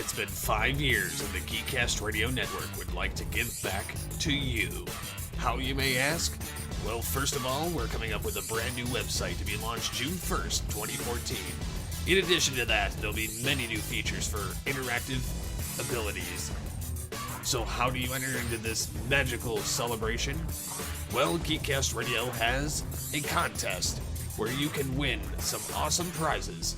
It's been 5 years and the Geekcast Radio Network would like to give back to you. How, you may ask? Well, first of all, we're coming up with a brand new website to be launched June 1st, 2014. In addition to that, there'll be many new features for interactive abilities. So how do you enter into this magical celebration? Well, Geekcast Radio has a contest where you can win some awesome prizes,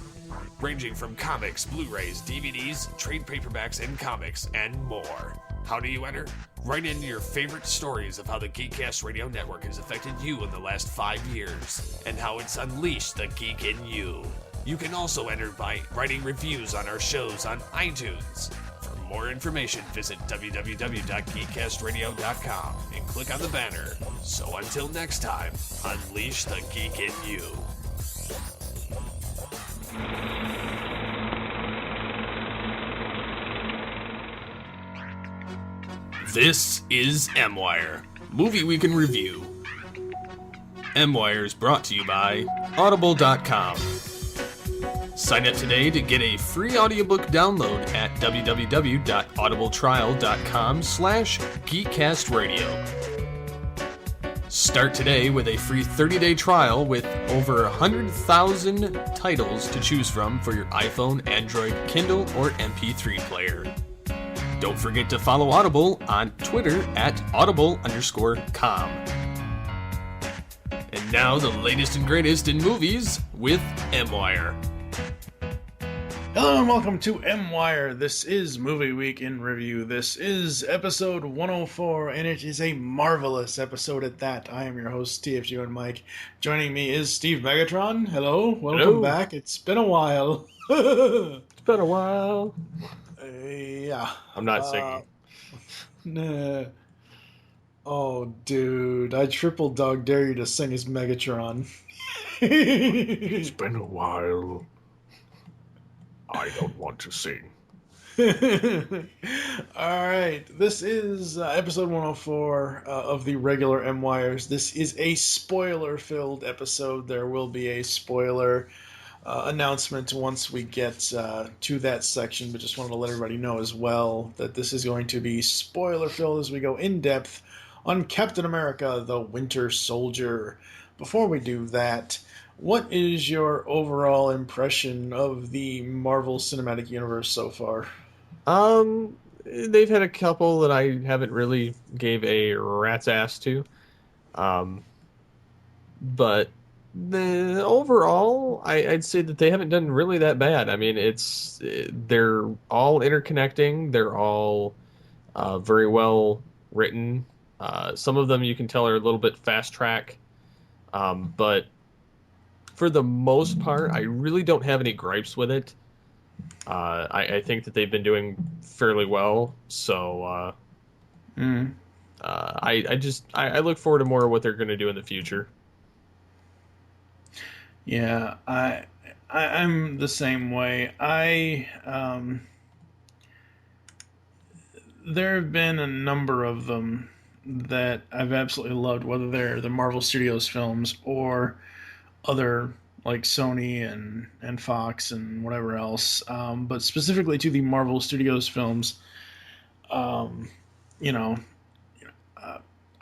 ranging from comics, Blu-rays, DVDs, trade paperbacks, and comics, and more. How do you enter? Write in your favorite stories of how the Geekcast Radio Network has affected you in the last 5 years, and how it's unleashed the geek in you. You can also enter by writing reviews on our shows on iTunes. For more information, visit www.geekcastradio.com and click on the banner. So until next time, unleash the geek in you. This is M-Wire, Movie Week in Review. M-Wire is brought to you by Audible.com. Sign up today to get a free audiobook download at www.audibletrial.com/geekcastradio. Start today with a free 30-day trial with over 100,000 titles to choose from for your iPhone, Android, Kindle, or MP3 player. Don't forget to follow Audible on Twitter at audible_com. And now the latest and greatest in movies with M-Wire. Hello and welcome to M-Wire. This is Movie Week in Review. This is episode 104, and it is a marvelous episode at that. I am your host, TFG1Mike. Joining me is Steve Megatron. Hello, welcome back. It's been a while. It's been a while. Yeah. I'm not singing. Nah. Oh, dude. I triple dog dare you to sing as Megatron. It's been a while. I don't want to sing. Alright, this is episode 104 of the regular M-Wires. This is a spoiler-filled episode. There will be a spoiler announcement once we get to that section, but just wanted to let everybody know as well that this is going to be spoiler-filled as we go in-depth on Captain America, the Winter Soldier. Before we do that, what is your overall impression of the Marvel Cinematic Universe so far? They've had a couple that I haven't really gave a rat's ass to. But the overall, I'd say that they haven't done really that bad. I mean, they're all interconnecting. They're all very well written. Some of them you can tell are a little bit fast track. But for the most part, I really don't have any gripes with it. I think that they've been doing fairly well. So I look forward to more of what they're going to do in the future. Yeah, I'm the same way. There have been a number of them that I've absolutely loved, whether they're the Marvel Studios films or other like Sony and Fox and whatever else. But specifically to the Marvel Studios films, Iron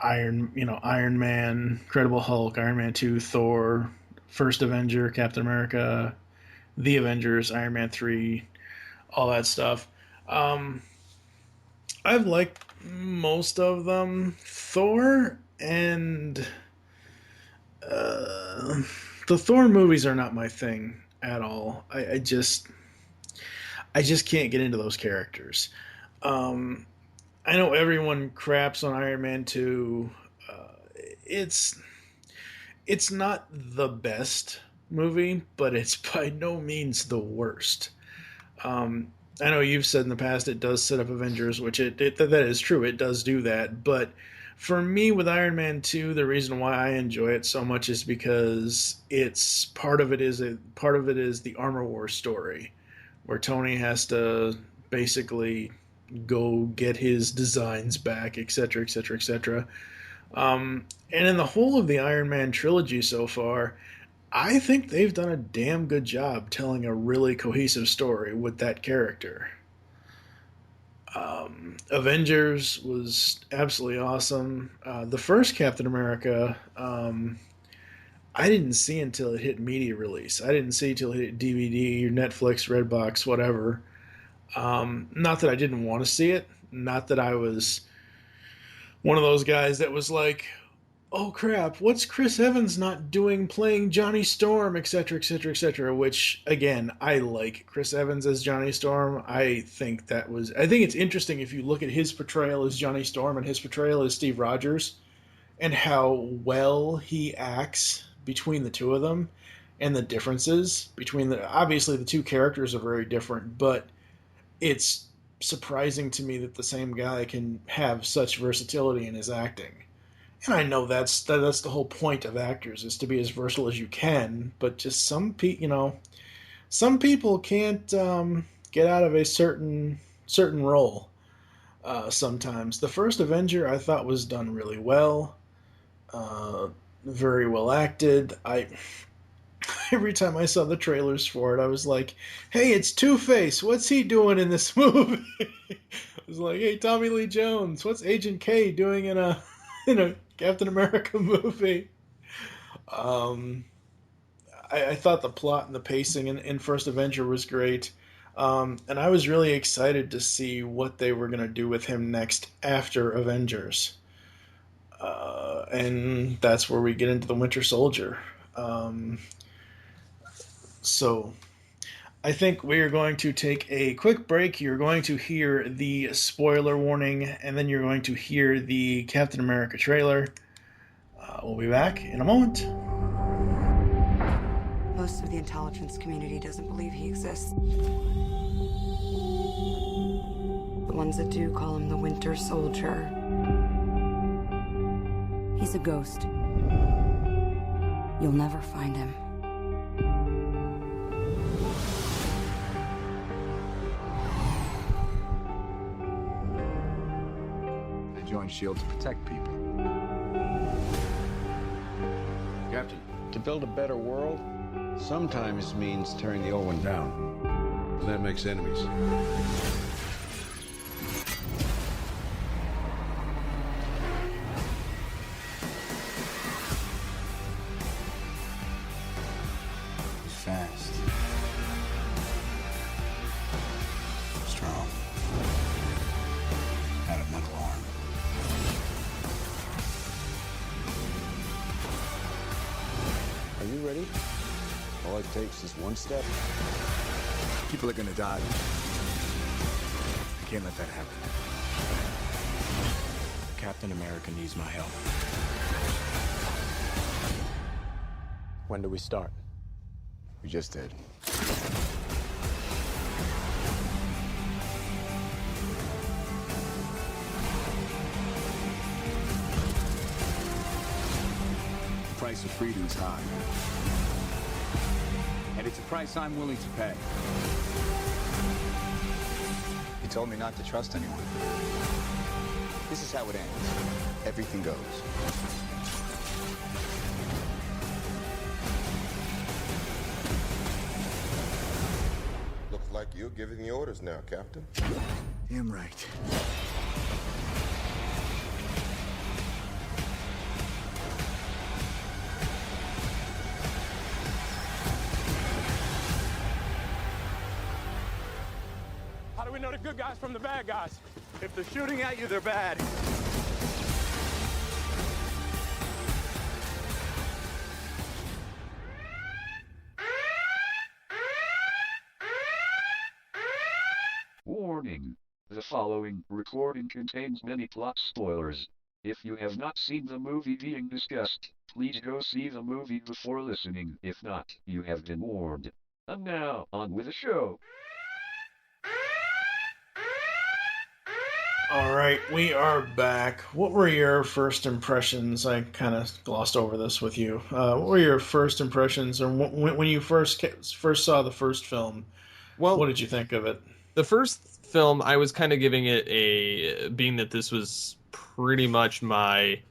Man, Incredible Hulk, Iron Man 2, Thor, First Avenger, Captain America, The Avengers, Iron Man 3, all that stuff. I've liked most of them. Thor and the Thor movies are not my thing at all. I just can't get into those characters. I know everyone craps on Iron Man 2. It's not the best movie, but it's by no means the worst. I know you've said in the past it does set up Avengers, which that is true. It does do that. But for me, with Iron Man 2, the reason why I enjoy it so much is because part of it is the Armor War story, where Tony has to basically go get his designs back, etc., etc., etc. And in the whole of the Iron Man trilogy so far, I think they've done a damn good job telling a really cohesive story with that character. Avengers was absolutely awesome. The first Captain America, I didn't see until it hit media release. I didn't see until it hit DVD, Netflix, Redbox, whatever. Not that I didn't want to see it. Not that I was one of those guys that was like, oh crap, what's Chris Evans not doing playing Johnny Storm, etc., etc., etc. Which, again, I like Chris Evans as Johnny Storm. I think it's interesting if you look at his portrayal as Johnny Storm and his portrayal as Steve Rogers and how well he acts between the two of them and the differences between obviously the two characters are very different, but it's surprising to me that the same guy can have such versatility in his acting. And I know that's the whole point of actors is to be as versatile as you can, but just some people can't get out of a certain role. Sometimes the first Avenger I thought was done really well, uh, very well acted. I every time I saw the trailers for it, I was like, "Hey, it's Two-Face. What's he doing in this movie?" I was like, "Hey, Tommy Lee Jones. What's Agent K doing in a in a Captain America movie?" Um, I thought the plot and the pacing in First Avenger was great. And I was really excited to see what they were going to do with him next after Avengers. And that's where we get into the Winter Soldier. So I think we are going to take a quick break. You're going to hear the spoiler warning, and then you're going to hear the Captain America trailer. We'll be back in a moment. Most of the intelligence community doesn't believe he exists. The ones that do call him the Winter Soldier. He's a ghost. You'll never find him. I joined S.H.I.E.L.D. to protect people. Captain, to build a better world, sometimes means tearing the old one down. And that makes enemies. Fast. Strong. Out of mental harm. Are you ready? All it takes is one step. People are gonna die. I can't let that happen. Captain America needs my help. When do we start? We just did. The price of freedom is high. And it's a price I'm willing to pay. You told me not to trust anyone. This is how it ends. Everything goes. Looks like you're giving the orders now, Captain. Damn right. How do we know the good guys from the bad guys? If they're shooting at you, they're bad. Warning. The following recording contains many plot spoilers. If you have not seen the movie being discussed, please go see the movie before listening. If not, you have been warned. And now, on with the show. All right, we are back. What were your first impressions? I kind of glossed over this with you. What were your first impressions, or when you first saw the first film? Well, what did you think of it? The first film, I was kind of giving it a, being that this was pretty much my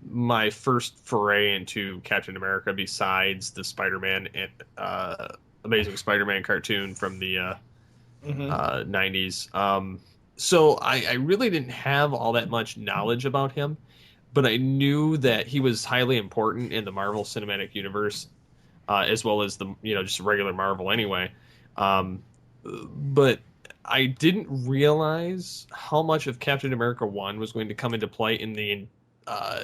my first foray into Captain America, besides the Spider-Man and Amazing Spider-Man cartoon from the 90s. So I really didn't have all that much knowledge about him, but I knew that he was highly important in the Marvel Cinematic Universe, as well as the just regular Marvel anyway. But I didn't realize how much of Captain America 1 was going to come into play in the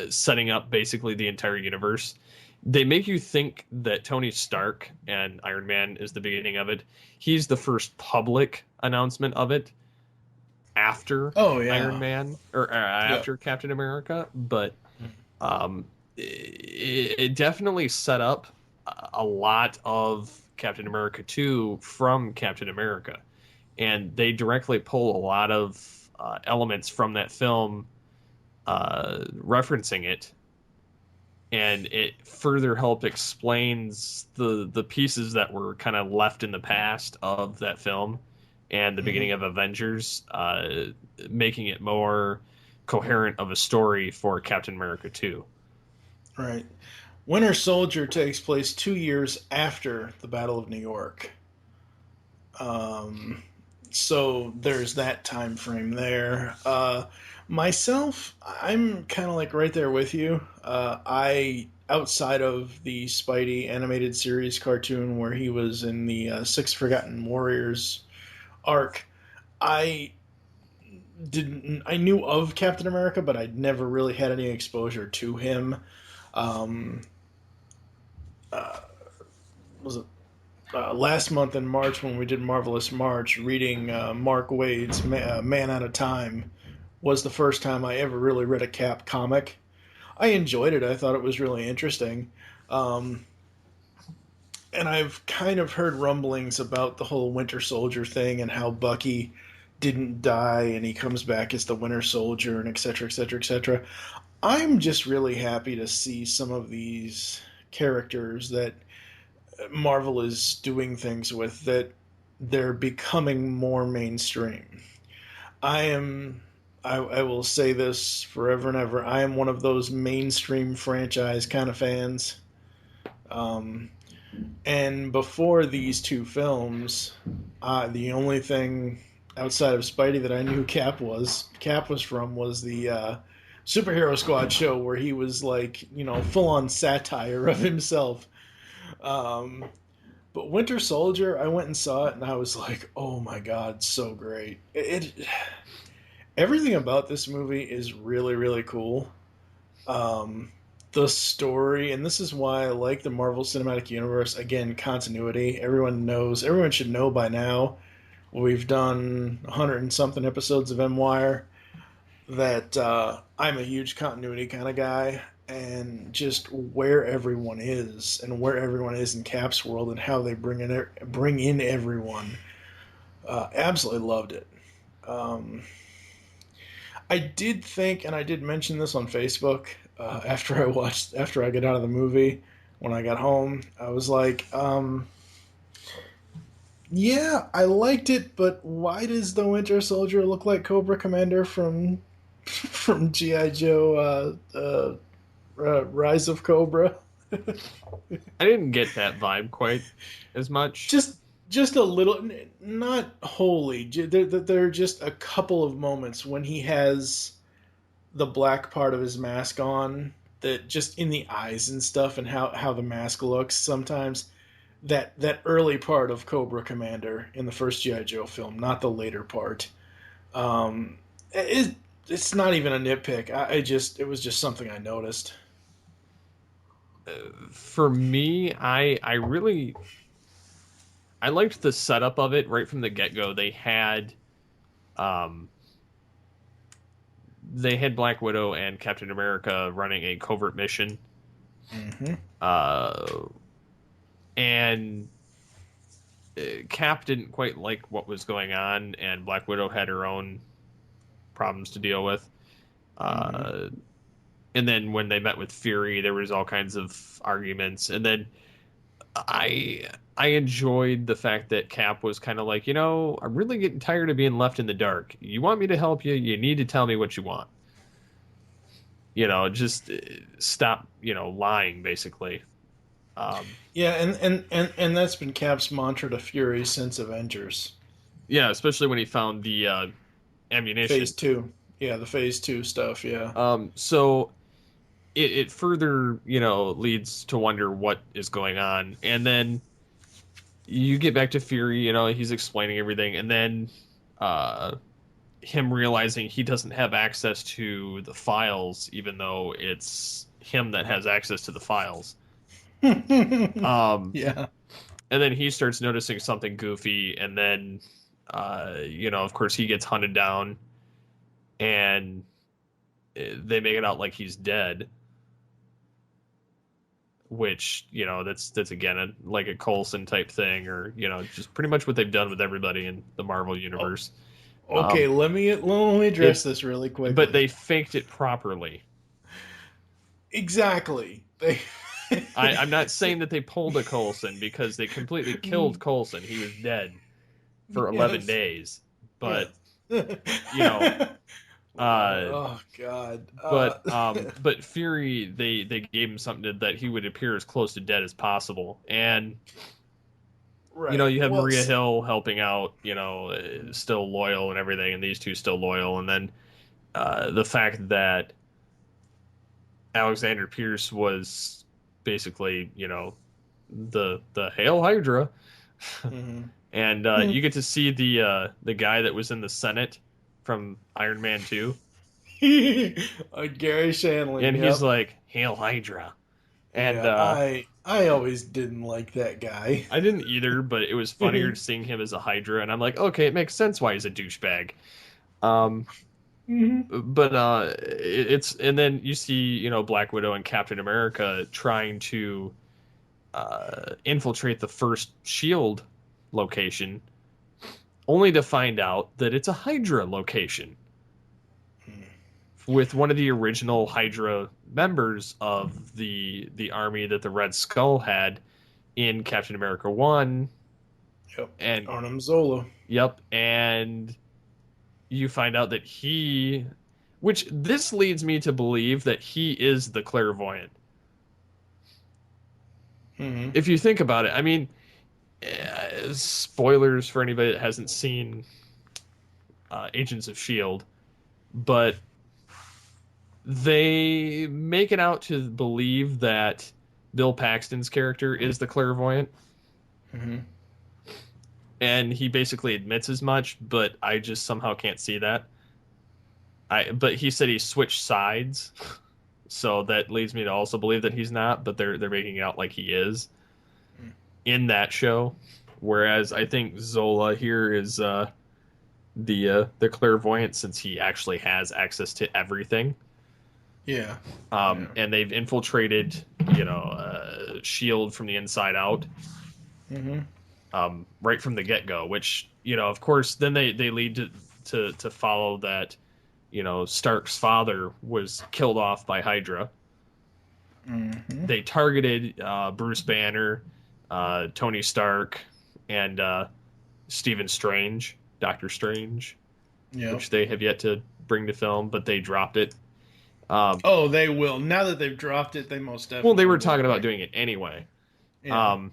setting up basically the entire universe. They make you think that Tony Stark and Iron Man is the beginning of it. He's the first public announcement of it after Iron Man or after Captain America, but it definitely set up a lot of Captain America 2 from Captain America, and they directly pull a lot of elements from that film, referencing it, and it further helped explains the pieces that were kind of left in the past of that film and the beginning of Avengers, making it more coherent of a story for Captain America 2. Right. Winter Soldier takes place 2 years after the Battle of New York. So there's that time frame there. Myself, I'm kind of like right there with you. Outside of the Spidey animated series cartoon where he was in the Six Forgotten Warriors arc, I knew of Captain America, but I'd never really had any exposure to him. Was it last month in March when we did Marvelous March, reading Mark Waid's Man Out of Time was the first time I ever really read a Cap comic. I enjoyed it. I thought it was really interesting. And I've kind of heard rumblings about the whole Winter Soldier thing and how Bucky didn't die and he comes back as the Winter Soldier and et cetera, et cetera, et cetera. I'm just really happy to see some of these characters that Marvel is doing things with, that they're becoming more mainstream. I will say this forever and ever. I am one of those mainstream franchise kind of fans. And before these two films, the only thing outside of Spidey that I knew Cap was from was the Superhero Squad show where he was like, full on satire of himself. But Winter Soldier, I went and saw it and I was like, oh my God, so great. Everything about this movie is really, really cool. The story, and this is why I like the Marvel Cinematic Universe. Again, continuity. Everyone should know by now. We've done 100 and something episodes of M-Wire that I'm a huge continuity kind of guy, and just where everyone is and where everyone is in Cap's world and how they bring in everyone. Absolutely loved it. I did think, and I did mention this on Facebook after I got out of the movie, when I got home, I was like, yeah, I liked it, but why does the Winter Soldier look like Cobra Commander from G.I. Joe Rise of Cobra? I didn't get that vibe quite as much. Just a little, not wholly. There are just a couple of moments when he has the black part of his mask on, that just in the eyes and stuff, and how the mask looks sometimes. That early part of Cobra Commander in the first G.I. Joe film, not the later part. It's not even a nitpick. It was just something I noticed. For me, I liked the setup of it right from the get-go. They had Black Widow and Captain America running a covert mission. Mm-hmm. And Cap didn't quite like what was going on, and Black Widow had her own problems to deal with. And then when they met with Fury, there was all kinds of arguments. And then I enjoyed the fact that Cap was kind of like, I'm really getting tired of being left in the dark. You want me to help you? You need to tell me what you want. Just stop, lying, basically. Yeah, and that's been Cap's mantra to Fury since Avengers. Yeah, especially when he found the ammunition. Phase 2. Yeah, the Phase 2 stuff, yeah. So it further, leads to wonder what is going on. And then you get back to Fury, he's explaining everything, and then him realizing he doesn't have access to the files, even though it's him that has access to the files. Yeah. And then he starts noticing something goofy, and then, of course, he gets hunted down, and they make it out like he's dead. Which, that's again like a Coulson type thing, or just pretty much what they've done with everybody in the Marvel universe. Okay, let me address this really quickly. But they faked it properly. Exactly. I'm not saying that they pulled a Coulson, because they completely killed Coulson. He was dead for 11 days. But oh God. But Fury, they gave him something that he would appear as close to dead as possible, and right. You have Maria Hill helping out, still loyal and everything, and these two still loyal, and then the fact that Alexander Pierce was basically, the Hail Hydra, Mm-hmm. and you get to see the guy that was in the Senate from Iron Man 2. Gary Shandling. And he's like, Hail Hydra. And yeah, I always didn't like that guy. I didn't either, but it was funnier seeing him as a Hydra, and I'm like, okay, it makes sense why he's a douchebag. But it's, and then you see, Black Widow and Captain America trying to infiltrate the first SHIELD location, only to find out that it's a Hydra location with one of the original Hydra members of the army that the Red Skull had in Captain America 1. Yep. And Arnim Zola. Yep. And you find out that which this leads me to believe that he is the clairvoyant. Mm-hmm. If you think about it, I mean, spoilers for anybody that hasn't seen Agents of S.H.I.E.L.D., but they make it out to believe that Bill Paxton's character is the clairvoyant. Mm-hmm. And he basically admits as much, but I just somehow can't see that. But he said he switched sides, so that leads me to also believe that he's not, but they're making it out like he is in that show. Whereas I think Zola here is the clairvoyant, since he actually has access to everything. Yeah. And they've infiltrated, S.H.I.E.L.D. from the inside out. Mm-hmm. Right from the get-go, which, of course, then they lead to follow that, Stark's father was killed off by Hydra. Mm-hmm. They targeted Bruce Banner, Tony Stark, and Stephen Strange, Doctor Strange, which they have yet to bring to film, but they dropped it. They will. Now that they've dropped it, they most definitely Well, they were talking about doing it anyway. Yeah.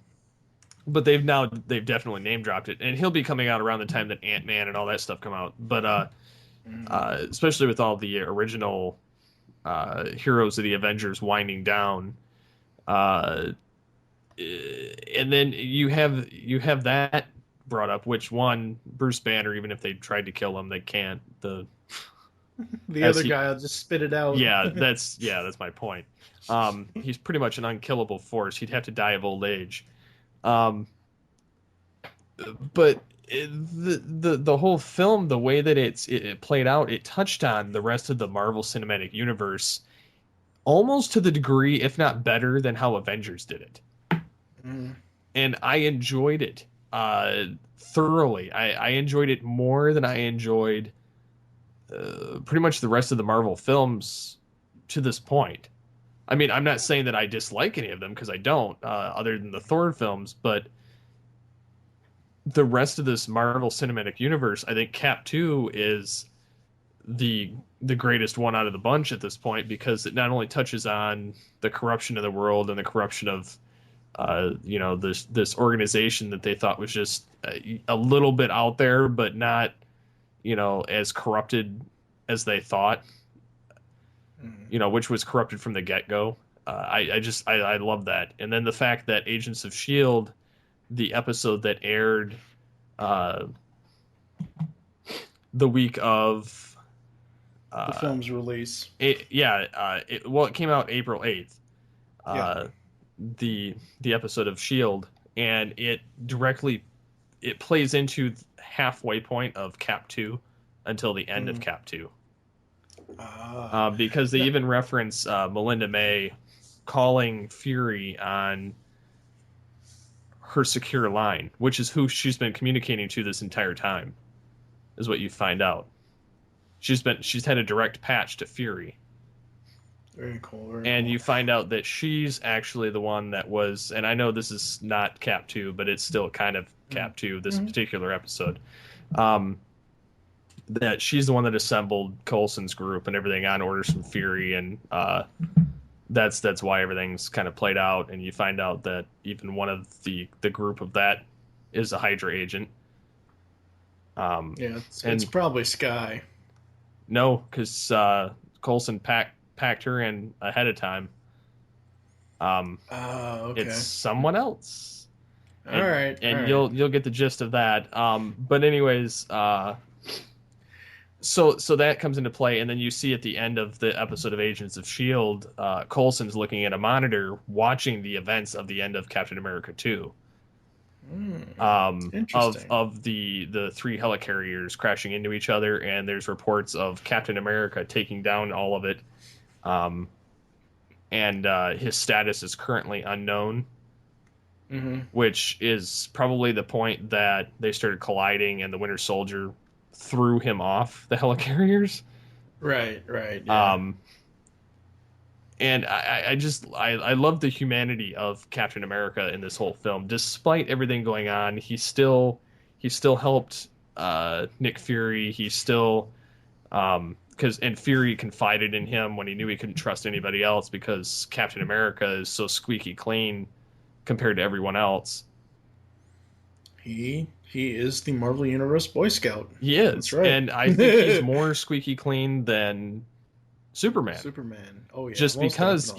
But they've definitely name dropped it, and he'll be coming out around the time that Ant-Man and all that stuff come out. But especially with all the original heroes of the Avengers winding down, and then you have that brought up. Which one, Bruce Banner? Even if they tried to kill him, they can't. The other guy will just spit it out. Yeah, that's my point. He's pretty much an unkillable force. He'd have to die of old age. But the whole film, the way that it played out, it touched on the rest of the Marvel Cinematic Universe almost to the degree, if not better, than how Avengers did it. And I enjoyed it thoroughly. I enjoyed it more than I enjoyed pretty much the rest of the Marvel films to this point. I mean, I'm not saying that I dislike any of them, because I don't, other than the Thor films, but the rest of this Marvel Cinematic Universe, I think Cap 2 is the greatest one out of the bunch at this point, because it not only touches on the corruption of the world and the corruption of this organization that they thought was just a little bit out there, but not, as corrupted as they thought, which was corrupted from the get-go. I love that. And then the fact that Agents of S.H.I.E.L.D., the episode that aired the week of the film's release. It came out April 8th. The episode of S.H.I.E.L.D., and it plays into halfway point of Cap 2 until the end of Cap 2. Because they even reference Melinda May calling Fury on her secure line, which is who she's been communicating to this entire time, is what you find out. She's had a direct patch to Fury. Very cool. And you find out that she's actually the one that was, and I know this is not Cap 2, but it's still kind of Cap 2, this particular episode. That she's the one that assembled Coulson's group and everything on orders from Fury, and that's why everything's kind of played out. And you find out that even one of the group of that is a Hydra agent. It's probably Skye. No, because Coulson packed her in ahead of time. Okay. It's someone else. All right. You'll get the gist of that. But anyways, so that comes into play, and then you see at the end of the episode of Agents of S.H.I.E.L.D., Coulson's looking at a monitor watching the events of the end of Captain America 2. Interesting. Of the three helicarriers crashing into each other, and there's reports of Captain America taking down all of it. And his status is currently unknown, which is probably the point that they started colliding and the Winter Soldier threw him off the helicarriers. Right. Yeah. And I love the humanity of Captain America in this whole film. Despite everything going on, he still helped Nick Fury. He still and Fury confided in him when he knew he couldn't trust anybody else, because Captain America is so squeaky clean compared to everyone else. He is the Marvel Universe Boy Scout. He is. That's right. And I think he's more squeaky clean than Superman. Oh yeah. Just because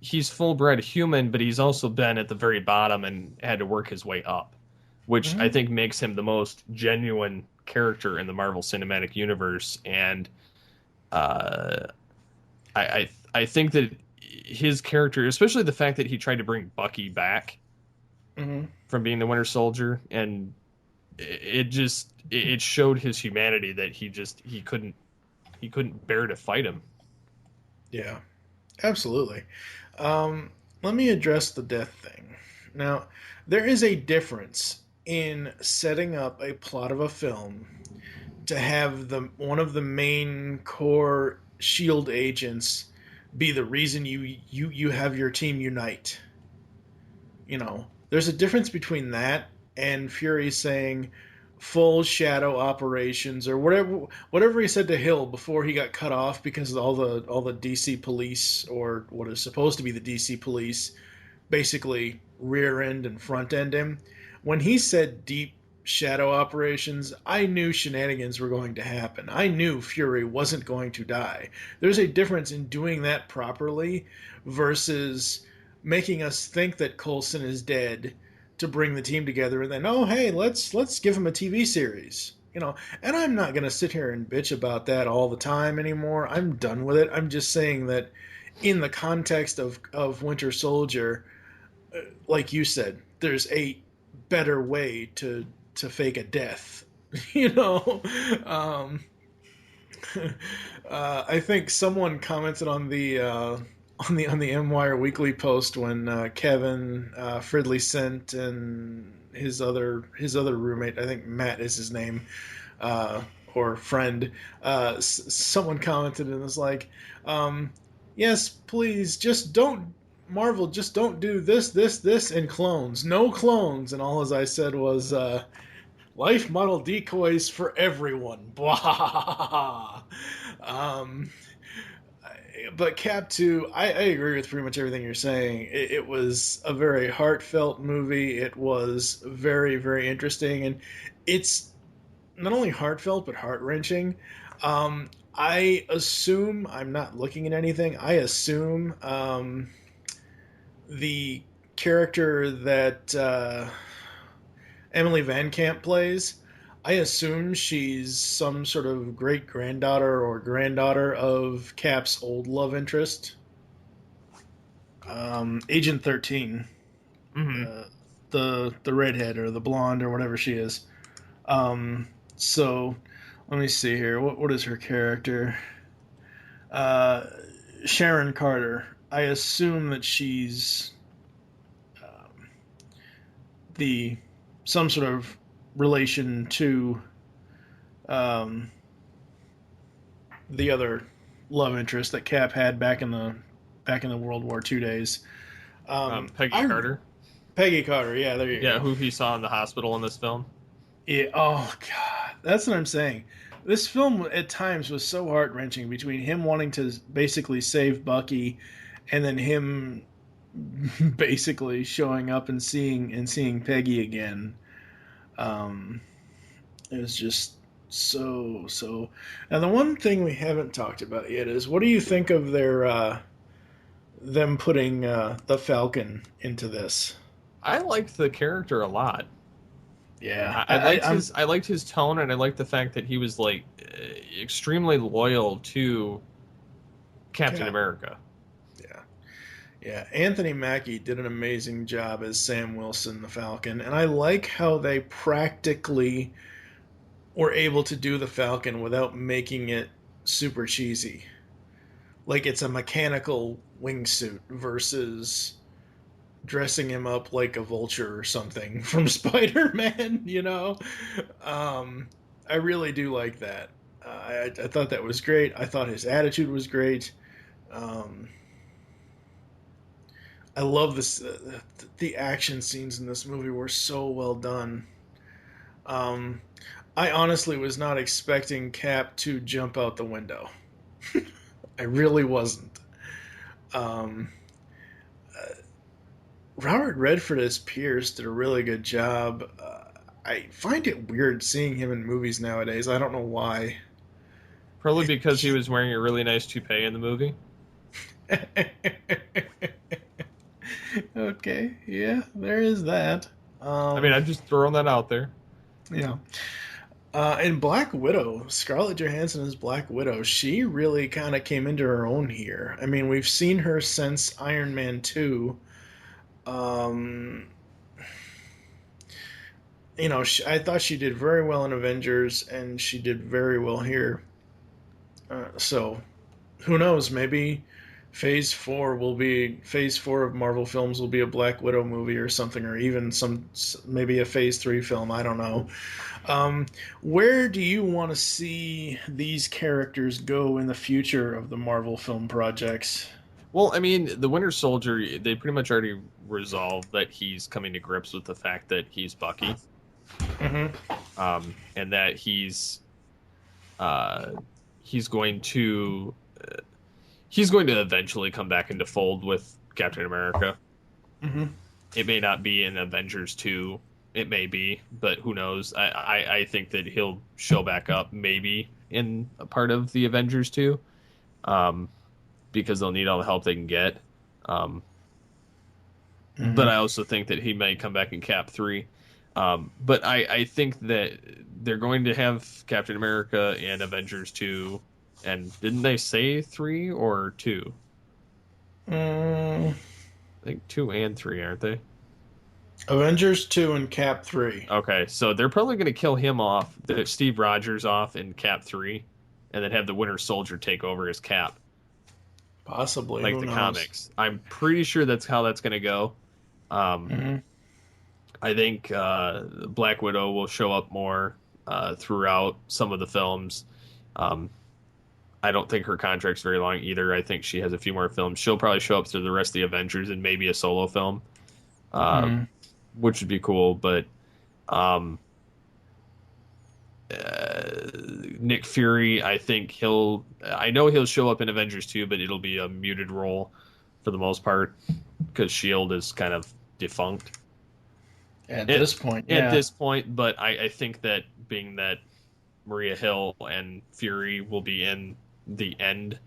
he's full-bred human, but he's also been at the very bottom and had to work his way up, which I think makes him the most genuine character in the Marvel Cinematic Universe. And I think that his character, especially the fact that he tried to bring Bucky back from being the Winter Soldier, and it showed his humanity, that he couldn't bear to fight him. Yeah, absolutely. Let me address the death thing. Now, there is a difference in setting up a plot of a film to have one of the main core S.H.I.E.L.D. agents be the reason you have your team unite. There's a difference between that and Fury saying full shadow operations, or whatever he said to Hill before he got cut off because of all the DC police, or what is supposed to be the DC police, basically rear end and front end him. When he said deep shadow operations, I knew shenanigans were going to happen. I knew Fury wasn't going to die. There's a difference in doing that properly versus making us think that Coulson is dead to bring the team together, and then, oh hey, let's give him a TV series. And I'm not going to sit here and bitch about that all the time anymore. I'm done with it. I'm just saying that in the context of Winter Soldier, like you said, there's a better way to fake a death. I think someone commented on the M Wire Weekly post when Kevin Fridley sent and his other roommate, I think Matt is his name, or friend, someone commented and was like, yes, please, just don't do this in clones. No clones. And all as I said was, life model decoys for everyone. Blah. but Cap 2, I agree with pretty much everything you're saying. It was a very heartfelt movie. It was very, very interesting, and it's not only heartfelt but heart wrenching. I assume I'm not looking at anything. I assume the character that Emily Van Camp plays. I assume she's some sort of great granddaughter or granddaughter of Cap's old love interest, Agent 13, the redhead or the blonde or whatever she is. So let me see here. What is her character? Sharon Carter. I assume that she's the some sort of relation to the other love interest that Cap had back in the World War II days. Peggy Carter. Peggy Carter, yeah, there you go. Yeah, who he saw in the hospital in this film. Yeah, oh god, that's what I'm saying. This film at times was so heart-wrenching between him wanting to basically save Bucky and then him basically showing up and seeing Peggy again. It was just so. Now, the one thing we haven't talked about yet is, what do you think of their them putting the Falcon into this? I liked the character a lot. Yeah, I liked his tone, and I liked the fact that he was like extremely loyal to Captain America. Yeah, Anthony Mackie did an amazing job as Sam Wilson, the Falcon, and I like how they practically were able to do the Falcon without making it super cheesy. Like it's a mechanical wingsuit versus dressing him up like a vulture or something from Spider-Man, you know? I really do like that. I thought that was great. I thought his attitude was great. I love this. The action scenes in this movie were so well done. I honestly was not expecting Cap to jump out the window. I really wasn't. Robert Redford as Pierce did a really good job. I find it weird seeing him in movies nowadays. I don't know why. Probably because he was wearing a really nice toupee in the movie. Okay, yeah, there is that. I mean, I'm just throwing that out there. Yeah. And Black Widow, Scarlett Johansson as Black Widow, she really kind of came into her own here. I mean, we've seen her since Iron Man 2. You know, I thought she did very well in Avengers, and she did very well here. So, who knows? Maybe Phase 4 of Marvel films will be a Black Widow movie or something, or even maybe a Phase 3 film. I don't know. Where do you want to see these characters go in the future of the Marvel film projects? Well, I mean, the Winter Soldier, they pretty much already resolved that he's coming to grips with the fact that he's Bucky. Mm-hmm. And that he's going to eventually come back into fold with Captain America. Mm-hmm. It may not be in Avengers 2. It may be, but who knows? I think that he'll show back up maybe in a part of the Avengers 2. Because they'll need all the help they can get. But I also think that he may come back in Cap 3. But I think that they're going to have Captain America and Avengers 2. And didn't they say 3 or 2? I think 2 and 3, aren't they? Avengers 2 and Cap 3. Okay, so they're probably going to kill him off, Steve Rogers off in Cap 3, and then have the Winter Soldier take over as Cap. Possibly. Like the comics. I'm pretty sure that's how that's going to go. I think Black Widow will show up more throughout some of the films. I don't think her contract's very long either. I think she has a few more films. She'll probably show up through the rest of the Avengers and maybe a solo film, which would be cool. But Nick Fury, I know he'll show up in Avengers 2, but it'll be a muted role for the most part because S.H.I.E.L.D. is kind of defunct. At this point, but I think that being that Maria Hill and Fury will be in the end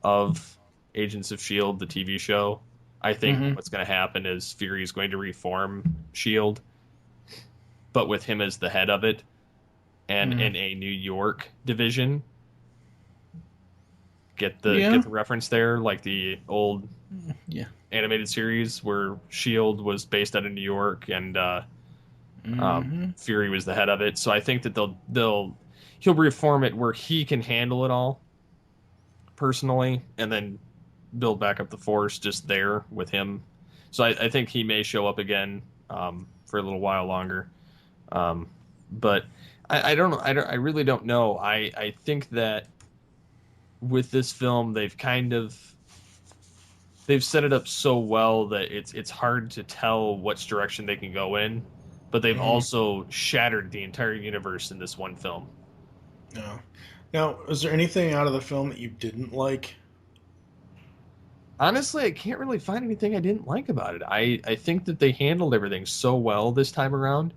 of Agents of S.H.I.E.L.D., the TV show, I think what's going to happen is Fury is going to reform S.H.I.E.L.D., but with him as the head of it and in a New York division. Get the reference there, like the old animated series where S.H.I.E.L.D. was based out of New York and Fury was the head of it. So I think that he'll reform it where he can handle it all personally and then build back up the force just there with him. So I think he may show up again for a little while longer. But I don't know. I really don't know. I think that with this film, they've set it up so well that it's hard to tell which direction they can go in, but they've also shattered the entire universe in this one film. No. Now, was there anything out of the film that you didn't like? Honestly, I can't really find anything I didn't like about it. I think that they handled everything so well this time around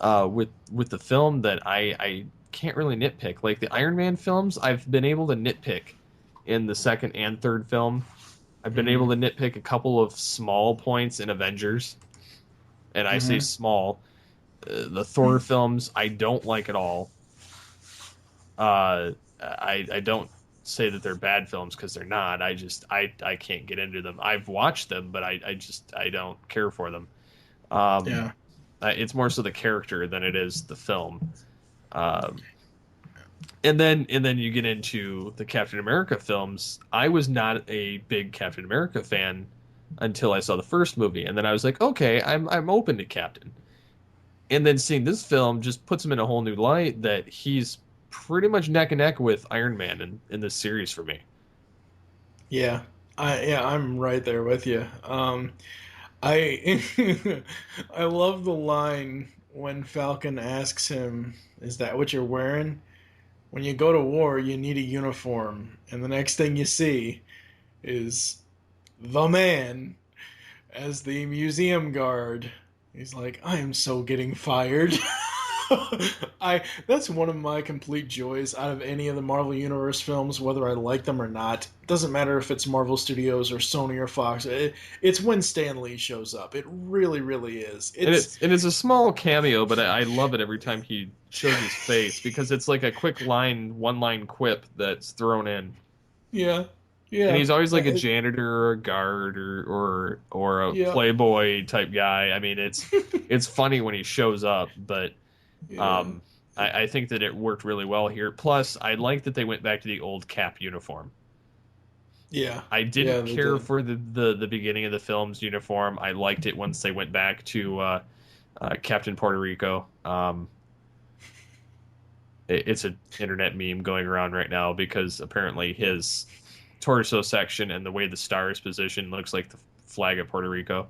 with the film that I can't really nitpick. Like the Iron Man films, I've been able to nitpick in the second and third film. I've been able to nitpick a couple of small points in Avengers, and I say small. The Thor films, I don't like at all. I don't say that they're bad films because they're not. I can't get into them. I've watched them, but I don't care for them. It's more so the character than it is the film. And then you get into the Captain America films. I was not a big Captain America fan until I saw the first movie, and then I was like, okay, I'm open to Captain. And then seeing this film just puts him in a whole new light that he's pretty much neck and neck with Iron Man in this series for me. Yeah, I'm right there with you. I I love the line when Falcon asks him, "Is that what you're wearing? When you go to war, you need a uniform." And the next thing you see is the man as the museum guard. He's like, "I am so getting fired." That's one of my complete joys out of any of the Marvel Universe films, whether I like them or not. It doesn't matter if it's Marvel Studios or Sony or Fox. It's when Stan Lee shows up. It really, really is. It's a small cameo, but I love it every time he shows his face because it's like a quick one-line quip that's thrown in. Yeah. Yeah. And he's always like a janitor or a guard or a playboy type guy. I mean, it's funny when he shows up, but I think that it worked really well here. Plus, I like that they went back to the old Cap uniform. Yeah. I didn't care for the beginning of the film's uniform. I liked it once they went back to Captain Puerto Rico. It's an internet meme going around right now because apparently his torso section and the way the star is positioned looks like the flag of Puerto Rico.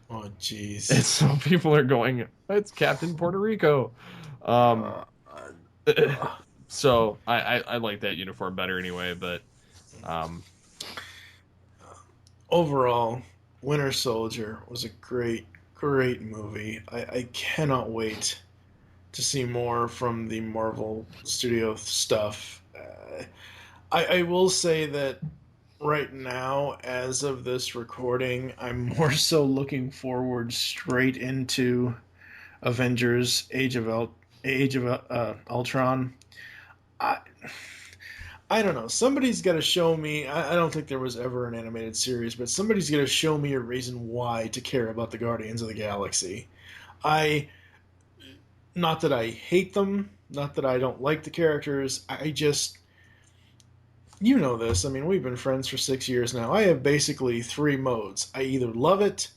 Oh, jeez. And so people are going, it's Captain Puerto Rico. So I like that uniform better anyway, but overall, Winter Soldier was a great movie. I cannot wait to see more from the Marvel Studio stuff. I will say that right now, as of this recording, I'm more so looking forward straight into Avengers Age of Ultron. I don't know. Somebody's got to show me. I don't think there was ever an animated series, but somebody's got to show me a reason why to care about the Guardians of the Galaxy. Not that I hate them, not that I don't like the characters. I just, you know this. I mean, we've been friends for 6 years now. I have basically 3 modes. I either love it,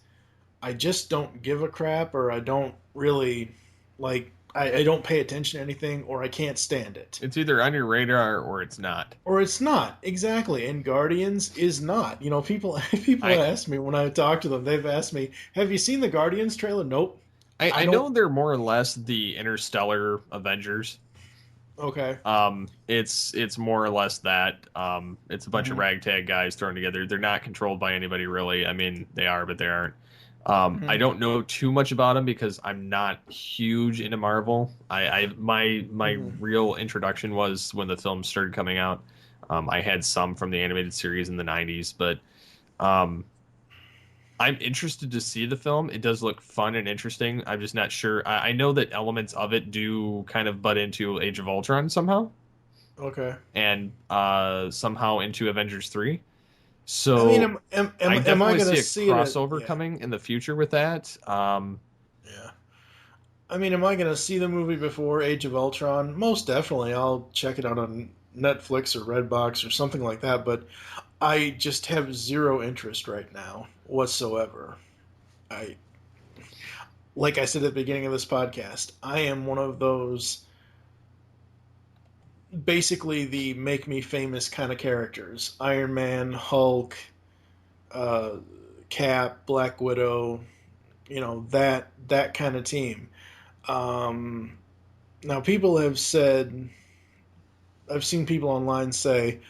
I just don't give a crap, or I don't really like. I don't pay attention to anything, or I can't stand it. It's either on your radar or it's not. Or it's not, exactly. And Guardians is not. You know, people ask me when I talk to them, they've asked me, have you seen the Guardians trailer? Nope. I know they're more or less the Interstellar Avengers. Okay. It's more or less that. It's a bunch of ragtag guys thrown together. They're not controlled by anybody really. I mean, they are, but they aren't. I don't know too much about them because I'm not huge into Marvel. My real introduction was when the films started coming out. I had some from the animated series in the '90s, but um, I'm interested to see the film. It does look fun and interesting. I'm just not sure. I know that elements of it do kind of butt into Age of Ultron somehow, Okay. and somehow into Avengers 3. I mean, So am I I definitely going to see a see it? crossover Yeah. coming in the future with that. Yeah. I mean, am I going to see the movie before Age of Ultron? Most definitely. I'll check it out on Netflix or Redbox or something like that, but I just have zero interest right now whatsoever. I like I said at the beginning of this podcast, I am one of those basically the make me famous kind of characters. Iron Man, Hulk, uh, Cap, Black Widow, that kind of team. Um, Now people have said I've seen people online say,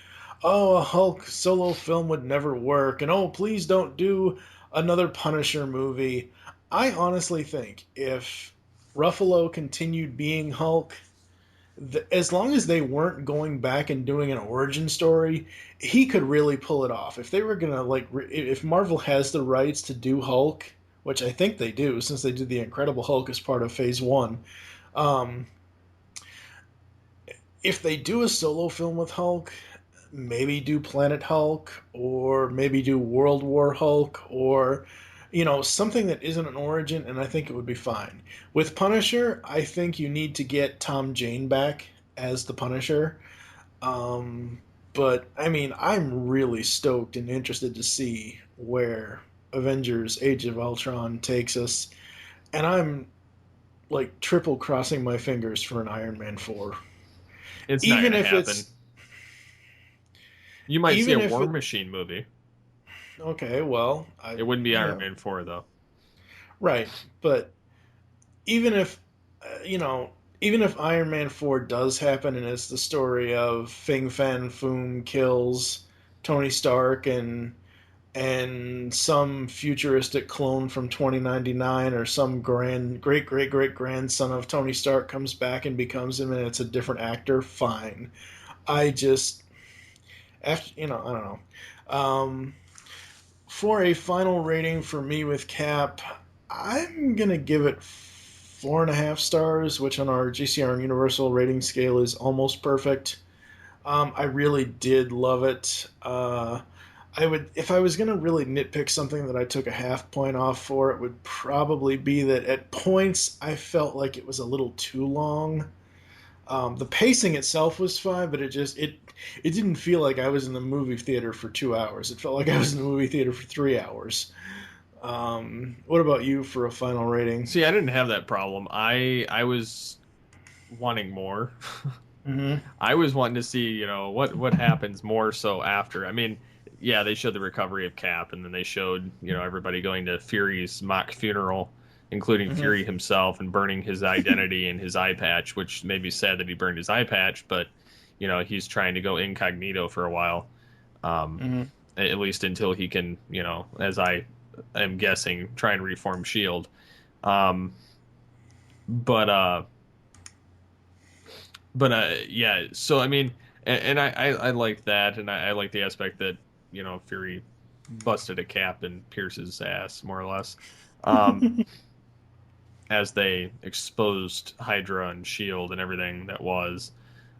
"Oh, a Hulk solo film would never work," and "Oh, please don't do another Punisher movie." I honestly think if Ruffalo continued being Hulk, as long as they weren't going back and doing an origin story, he could really pull it off. If they were gonna if Marvel has the rights to do Hulk, which I think they do, since they did the Incredible Hulk as part of Phase One. Um, if they do a solo film with Hulk, maybe do Planet Hulk or maybe do World War Hulk or something that isn't an origin, and I think it would be fine. With Punisher, I think you need to get Tom Jane back as the Punisher. Um, but I mean, I'm really stoked and interested to see where Avengers: Age of Ultron takes us, and I'm like triple crossing my fingers for an Iron Man 4. It's not Even going to if happen. it's You might see even a if War it Machine movie. okay, well, It wouldn't be Iron Man 4 though. right, but even if you know, even if Iron Man 4 does happen and it's the story of Fing Fan Foom kills Tony Stark and some futuristic clone from 2099 or some great grandson of Tony Stark comes back and becomes him and it's a different actor, fine. I just after I don't know. Um, for a final rating for me with Cap, I'm gonna give it 4.5 stars, which on our GCRN Universal rating scale is almost perfect. I really did love it. I would, if I was gonna really nitpick something that I took a half point off for, it would probably be that at points I felt like it was a little too long. The pacing itself was fine, but it didn't feel like I was in the movie theater for 2 hours. It felt like I was in the movie theater for 3 hours. What about you for a final rating? See, I didn't have that problem. I was wanting more. Mm-hmm. I was wanting to see, what happens more so after. I mean, yeah, they showed the recovery of Cap, and then they showed, everybody going to Fury's mock funeral, including Fury himself, and burning his identity and his eye patch, which made me sad that he burned his eye patch, but, he's trying to go incognito for a while, at least until he can, as I am guessing, try and reform S.H.I.E.L.D. But yeah, so I mean, and I like that, and I like the aspect that Fury busted a Cap and Pierce's ass more or less, as they exposed Hydra and Shield and everything that was.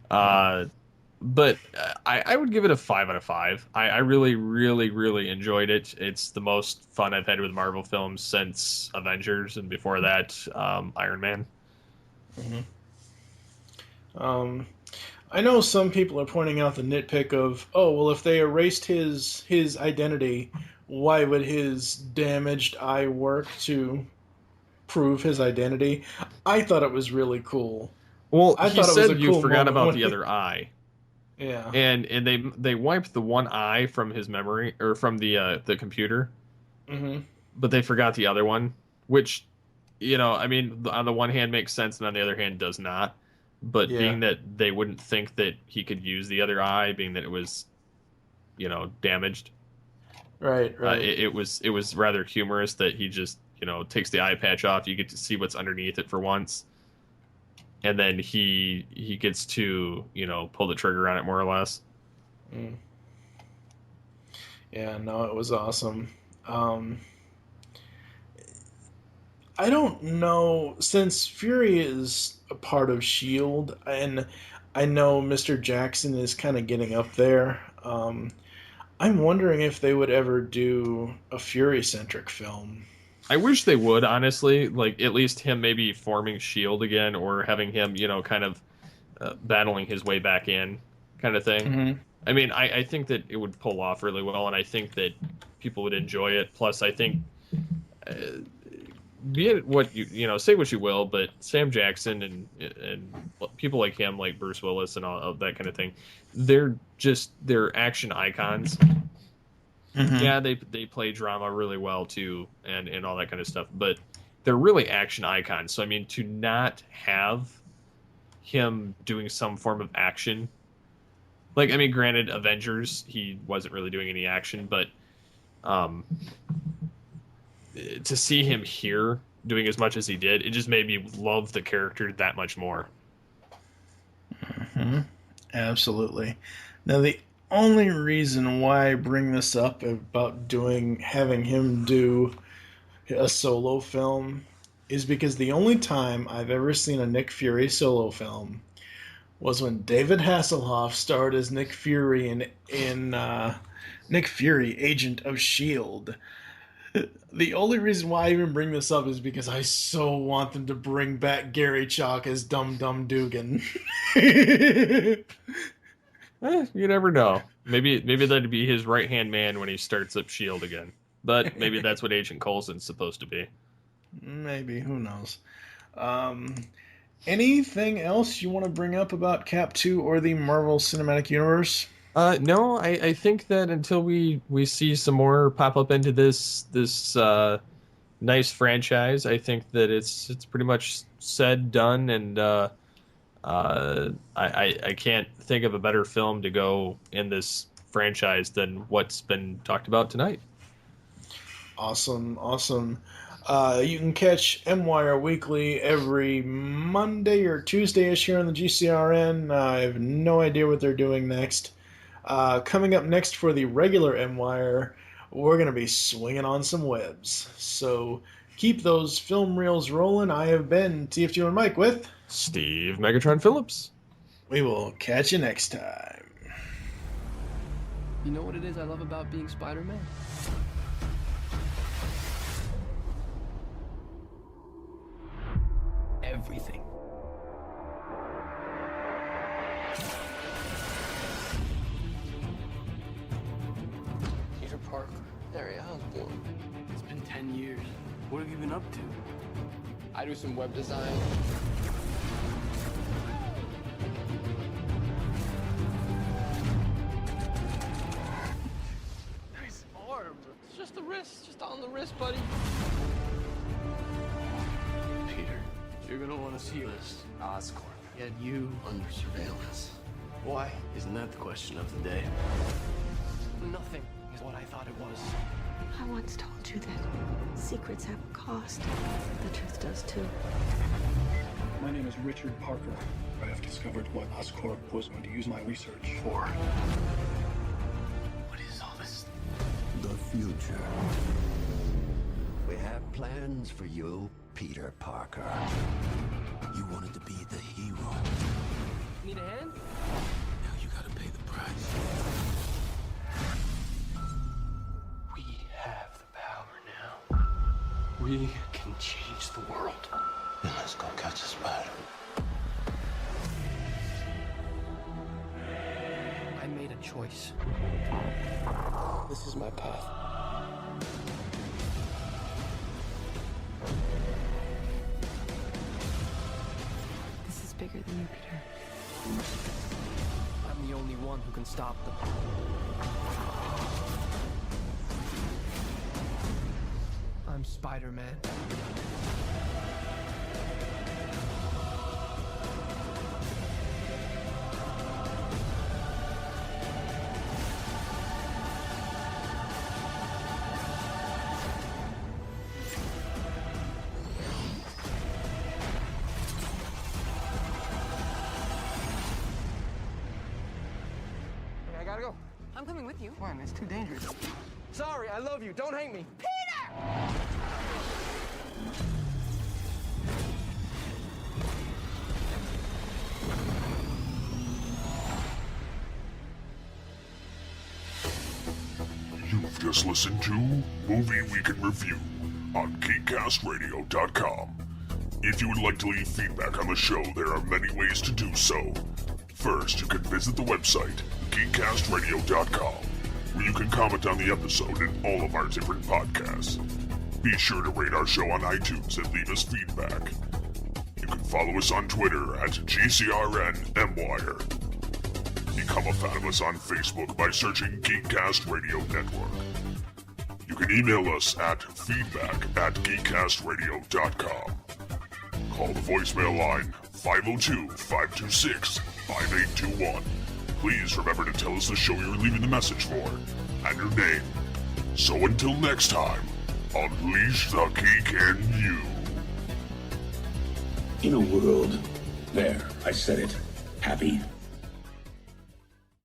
But I would give it a 5 out of 5. I really, really, really enjoyed it. It's the most fun I've had with Marvel films since Avengers, and before that, Iron Man. I know some people are pointing out the nitpick of, oh, well, if they erased his identity, why would his damaged eye work to prove his identity? I thought it was really cool. Well, I he thought it was said a you cool forgot moment about when the other eye. Yeah. And they wiped the one eye from his memory, or from the computer. Mm-hmm. But they forgot the other one, which, I mean, on the one hand makes sense and on the other hand does not. but Yeah. being that they wouldn't think that he could use the other eye, being that it was, damaged. Right. It was rather humorous that he just takes the eye patch off. You get to see what's underneath it for once, and then he gets to pull the trigger on it more or less. Mm. Yeah, no, it was awesome. I don't know, since Fury is a part of S.H.I.E.L.D., and I know Mr. Jackson is kind of getting up there, I'm wondering if they would ever do a Fury-centric film. I wish they would, honestly, like at least him maybe forming S.H.I.E.L.D. again, or having him, kind of battling his way back in kind of thing. Mm-hmm. I mean, I think that it would pull off really well, and I think that people would enjoy it. Plus, I think, be it what say what you will, but Sam Jackson and people like him, like Bruce Willis and all of that kind of thing, they're action icons. Mm-hmm. Yeah, they play drama really well too, and all that kind of stuff. But they're really action icons. So I mean, to not have him doing some form of action, like I mean, granted, Avengers he wasn't really doing any action, but to see him here doing as much as he did, it just made me love the character that much more. Mm-hmm. Absolutely. Now the only reason why I bring this up about having him do a solo film is because the only time I've ever seen a Nick Fury solo film was when David Hasselhoff starred as Nick Fury in Nick Fury, Agent of S.H.I.E.L.D. The only reason why I even bring this up is because I so want them to bring back Gary Chalk as Dum Dum Dugan. You never know. Maybe that'd be his right-hand man when he starts up S.H.I.E.L.D. again. But maybe that's what Agent Coulson's supposed to be. Maybe, who knows. Anything else you want to bring up about Cap 2 or the Marvel Cinematic Universe? No, I think that until we see some more pop up into this nice franchise, I think that it's pretty much said, done, and I can't think of a better film to go in this franchise than what's been talked about tonight. Awesome. You can catch M-Wire Weekly every Monday or Tuesday-ish here on the GCRN. I have no idea what they're doing next. Coming up next for the regular M-Wire, we're going to be swinging on some webs. So keep those film reels rolling. I have been TFG1Mike with Steve Megatron Phillips. We will catch you next time. You know what it is I love about being Spider-Man? Everything. Peter Parker, Harry Osborn. It's been 10 years. What have you been up to? I do some web design. Nice arm. It's just the wrist, just on the wrist, buddy. Peter, you're gonna want to see this. Oscorp had you under surveillance. Why? Isn't that the question of the day? Nothing is what I thought it was. I once told you that secrets have a cost. The truth does too. My name is Richard Parker. I have discovered what Oscorp was going to use my research for. What is all this? The future. We have plans for you, Peter Parker. You wanted to be the hero. Need a hand? Now you gotta pay the price. We have the power now. We can change the world. Then let's go catch a spider. I made a choice. This is my path. This is bigger than you, Peter. I'm the only one who can stop them. I'm Spider-Man. gotta go. I'm coming with you. Why? It's too dangerous. Sorry, I love you. Don't hang me. You've just listened to Movie Week in Review on GeekCastRadio.com. If you would like to leave feedback on the show, there are many ways to do so. First, you can visit the website, GeekCastRadio.com, where you can comment on the episode and all of our different podcasts. Be sure to rate our show on iTunes and leave us feedback. You can follow us on Twitter at GCRNMwire. Become a fan of us on Facebook by searching Geekcast Radio Network. You can email us at feedback@geekcastradio.com. Call the voicemail line 502-526-5821. Please remember to tell us the show you're leaving the message for and your name. So until next time, unleash the geek in you. In a world, there, I said it, happy